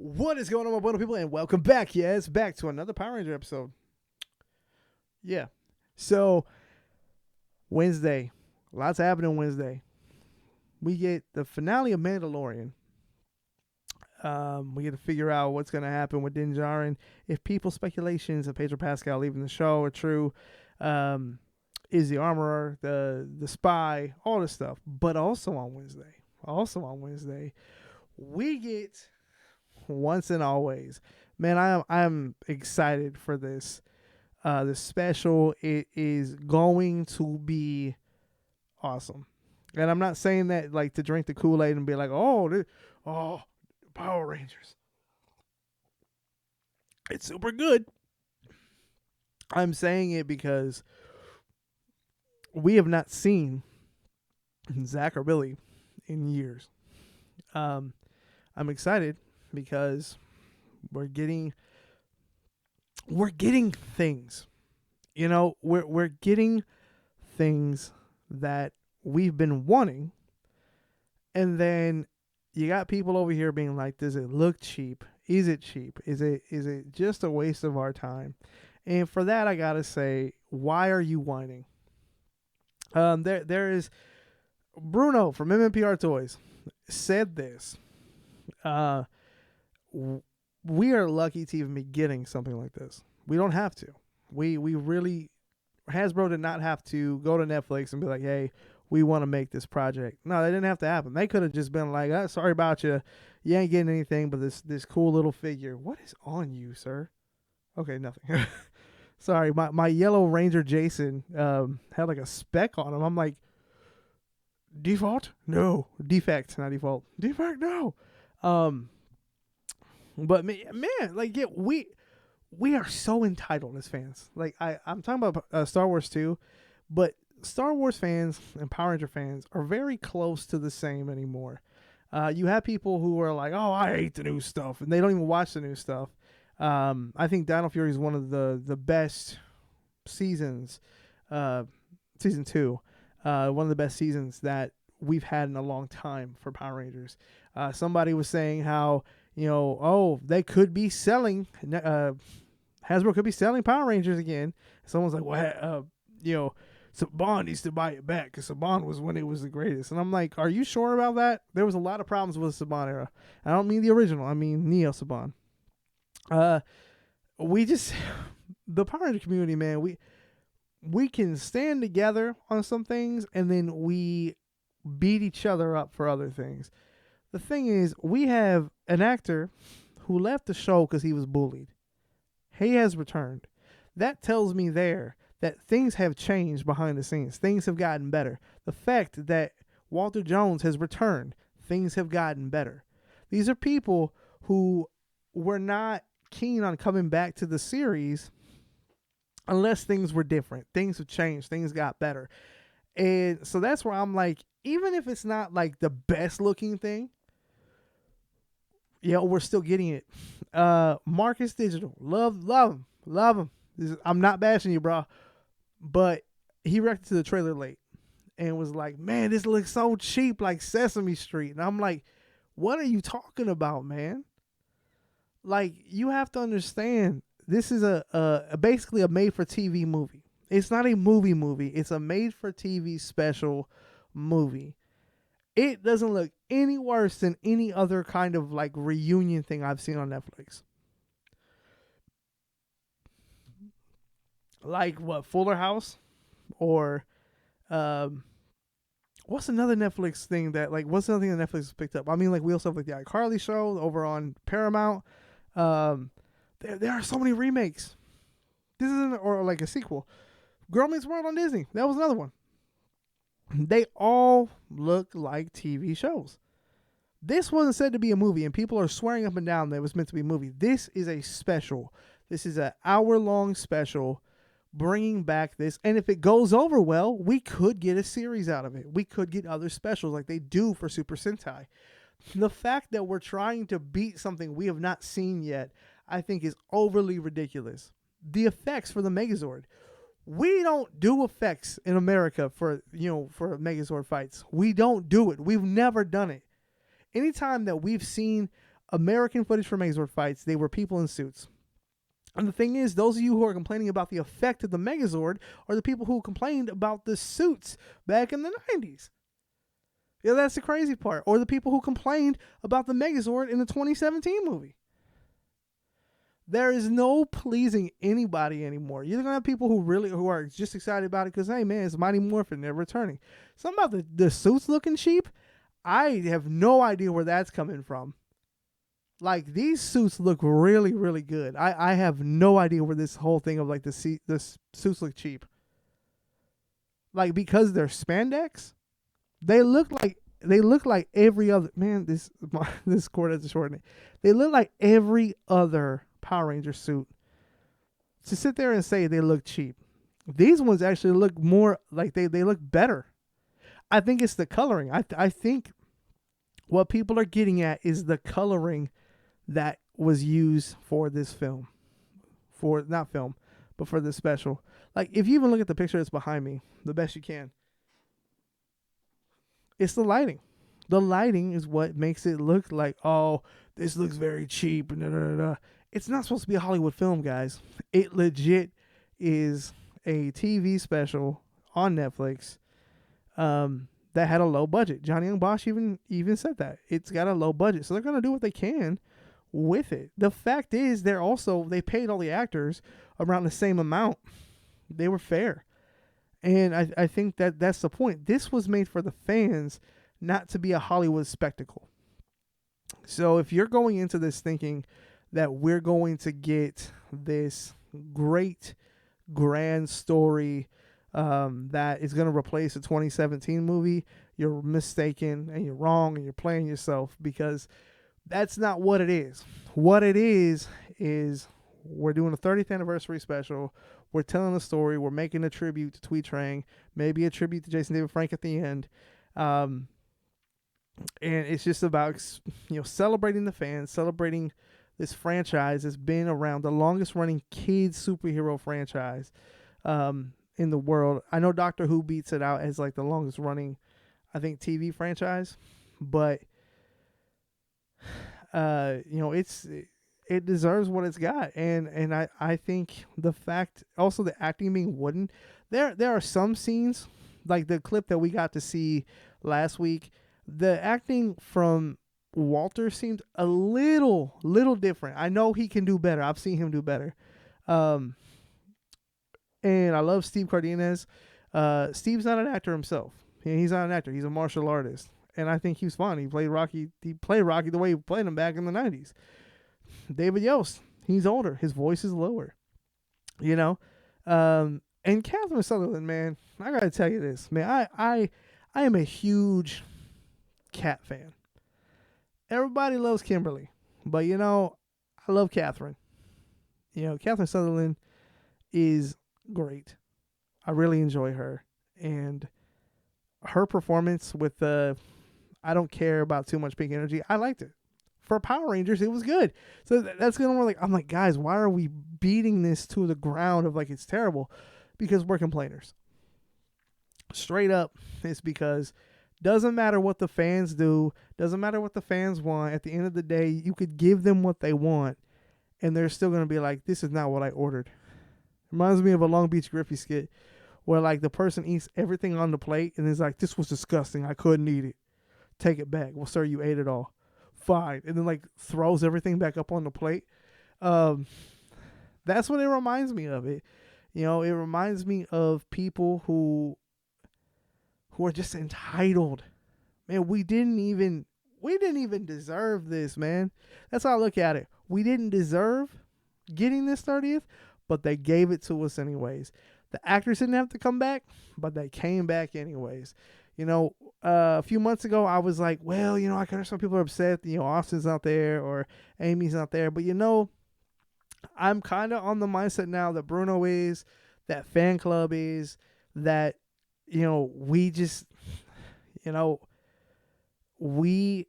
What is going on, my wonderful people, and welcome back. Yes, back to another Power Ranger episode. Yeah. So, Wednesday. Lots happening Wednesday. We get the finale of Mandalorian. We get to figure out what's going to happen with Din Djarin. If people's speculations of Pedro Pascal leaving the show are true, is the armorer, the spy, all this stuff. But also on Wednesday, we get Once and Always. Man, I'm excited for this. This special, it is going to be awesome. And I'm not saying that like to drink the Kool-Aid and be like, Power Rangers. It's super good. I'm saying it because we have not seen Zach or Billy in years. I'm excited because we're getting things. You know, we're getting things that we've been wanting, and then you got people over here being like, does it look cheap? Is it cheap? Is it just a waste of our time? And for that, I gotta say, why are you whining? There is Bruno from MMPR Toys said this. We are lucky to even be getting something like this. We don't have to. We really, Hasbro did not have to go to Netflix and be like, hey, we want to make this project. No, they didn't have to happen. They could have just been like, sorry about you. You ain't getting anything but this cool little figure. What is on you, sir? Okay, nothing. Sorry, my yellow Ranger Jason had like a speck on him. I'm like, default? No. Defect, not default. Defect, no. But man, like, yeah, we are so entitled as fans. Like, I'm talking about Star Wars too, but Star Wars fans and Power Ranger fans are very close to the same anymore. You have people who are like, oh, I hate the new stuff, and they don't even watch the new stuff. I think Dino Fury is one of the best seasons, season 2, one of the best seasons that we've had in a long time for Power Rangers. Somebody was saying how, they could be selling, Hasbro could be selling Power Rangers again. Someone's like, well, Saban needs to buy it back because Saban was when it was the greatest. And I'm like, are you sure about that? There was a lot of problems with the Saban era. I don't mean the original. I mean Neo Saban. The Power Ranger community, man, we can stand together on some things and then we beat each other up for other things. The thing is, we have an actor who left the show because he was bullied. He has returned. That tells me there that things have changed behind the scenes. Things have gotten better. The fact that Walter Jones has returned, things have gotten better. These are people who were not keen on coming back to the series unless things were different. Things have changed. Things got better. And so that's where I'm like, even if it's not like the best looking thing, we're still getting it. Marcus Digital, love him. I'm not bashing you, bro, but he reacted to the trailer late and was like, man, this looks so cheap, like Sesame Street. And I'm like, what are you talking about, man? Like, you have to understand, this is basically a made-for-TV movie. It's not a movie. It's a made-for-TV special movie. It doesn't look any worse than any other kind of like reunion thing I've seen on Netflix. Like what, Fuller House? Or what's another Netflix thing that Netflix has picked up? I mean, like, we also have like the iCarly show over on Paramount. There are so many remakes. This isn't, or like a sequel. Girl Meets World on Disney. That was another one. They all look like TV shows. This wasn't said to be a movie, and people are swearing up and down that it was meant to be a movie. This is a special. This is an hour-long special bringing back this. And if it goes over well, we could get a series out of it. We could get other specials like they do for Super Sentai. The fact that we're trying to beat something we have not seen yet, I think, is overly ridiculous. The effects for the Megazord. We don't do effects in America for Megazord fights. We don't do it. We've never done it. Anytime that we've seen American footage for Megazord fights, they were people in suits. And the thing is, those of you who are complaining about the effect of the Megazord are the people who complained about the suits back in the 90s. Yeah, that's the crazy part. Or the people who complained about the Megazord in the 2017 movie. There is no pleasing anybody anymore. You're gonna have people who are just excited about it because, hey man, it's Mighty Morphin, they're returning. Something about the suits looking cheap, I have no idea where that's coming from. Like, these suits look really, really good. I have no idea where this whole thing of like the suits look cheap. Like, because they're spandex, they look like every other, man. This cord has to shorten it. They look like every other Power Ranger suit. To sit there and say they look cheap, these ones actually look more like they look better. I think it's the coloring. I think what people are getting at is the coloring that was used for this film. For not film, but for this special. Like, if you even look at the picture that's behind me, the best you can, it's the lighting. The lighting is what makes it look like, oh, this looks very cheap. Da, da, da, da. It's not supposed to be a Hollywood film, guys. It legit is a TV special on Netflix that had a low budget. Johnny Young Bosch even said that. It's got a low budget. So they're going to do what they can with it. The fact is, they paid all the actors around the same amount. They were fair. And I think that's the point. This was made for the fans, not to be a Hollywood spectacle. So if you're going into this thinking that we're going to get this great, grand story that is going to replace the 2017 movie, you're mistaken and you're wrong and you're playing yourself, because that's not what it is. What it is we're doing a 30th anniversary special. We're telling a story. We're making a tribute to Tweet Trang, maybe a tribute to Jason David Frank at the end. And it's just about, celebrating the fans, celebrating this franchise has been around, the longest running kids superhero franchise in the world. I know Doctor Who beats it out as like the longest running, I think, TV franchise, but it deserves what it's got. And I think the fact, also the acting being wooden, there are some scenes, like the clip that we got to see last week, the acting from Walter seemed a little different. I know he can do better. I've seen him do better. And I love Steve Cardenas. Steve's not an actor himself. He's not an actor. He's a martial artist. And I think he's fun. He played Rocky the way he played him back in the 90s. David Yost, he's older. His voice is lower. And Catherine Sutherland, man, I gotta tell you this, man. I am a huge Cat fan. Everybody loves Kimberly, but I love Catherine. Catherine Sutherland is great. I really enjoy her, and her performance with the I don't care about too much pink energy, I liked it. For Power Rangers, it was good. So that's gonna be like, I'm like, guys, why are we beating this to the ground of like it's terrible? Because we're complainers. Straight up, it's because doesn't matter what the fans do, doesn't matter what the fans want. At the end of the day, you could give them what they want, and they're still gonna be like, this is not what I ordered. Reminds me of a Long Beach Griffey skit where like the person eats everything on the plate and is like, this was disgusting, I couldn't eat it. Take it back. Well, sir, you ate it all. Fine. And then like throws everything back up on the plate. That's what it reminds me of. It reminds me of people who are just entitled. Man, we didn't even deserve this, man. That's how I look at it. We didn't deserve getting this 30th, but they gave it to us anyways. The actors didn't have to come back, but they came back anyways. A few months ago, I was like, well, I can some people are upset, Austin's not there or Amy's not there. But, I'm kind of on the mindset now that Bruno is, that Fan Club is, that, we just, we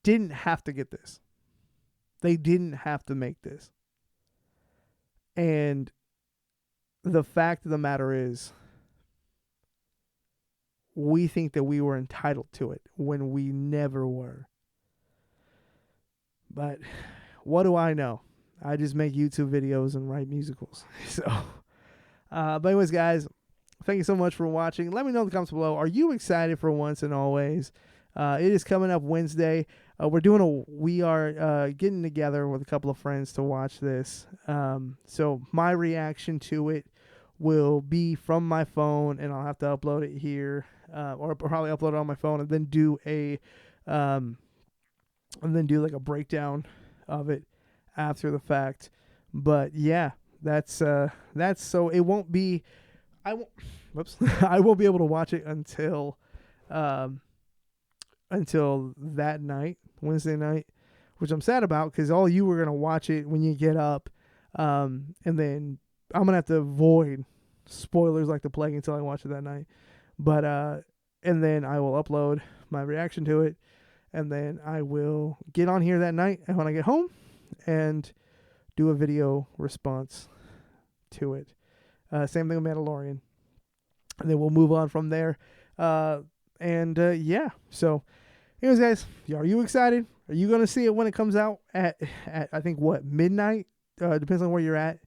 didn't have to get this. They didn't have to make this. And the fact of the matter is, we think that we were entitled to it when we never were. But what do I know? I just make YouTube videos and write musicals. So, but anyways, guys, thank you so much for watching. Let me know in the comments below. Are you excited for Once and Always? It is coming up Wednesday. We are getting together with a couple of friends to watch this. So my reaction to it will be from my phone, and I'll have to upload it here, or probably upload it on my phone, and then do like a breakdown of it after the fact. But yeah, that's so it won't be. I won't be able to watch it until that night, Wednesday night, which I'm sad about because all you were gonna watch it when you get up, and then I'm gonna have to avoid spoilers like the plague until I watch it that night. But and then I will upload my reaction to it, and then I will get on here that night and when I get home and do a video response to it. Same thing with Mandalorian. And then we'll move on from there. Yeah. So, anyways, guys, are you excited? Are you going to see it when it comes out at I think, midnight? Depends on where you're at.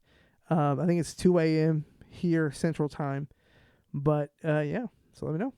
I think it's 2 a.m. here, Central Time. But, yeah. So let me know.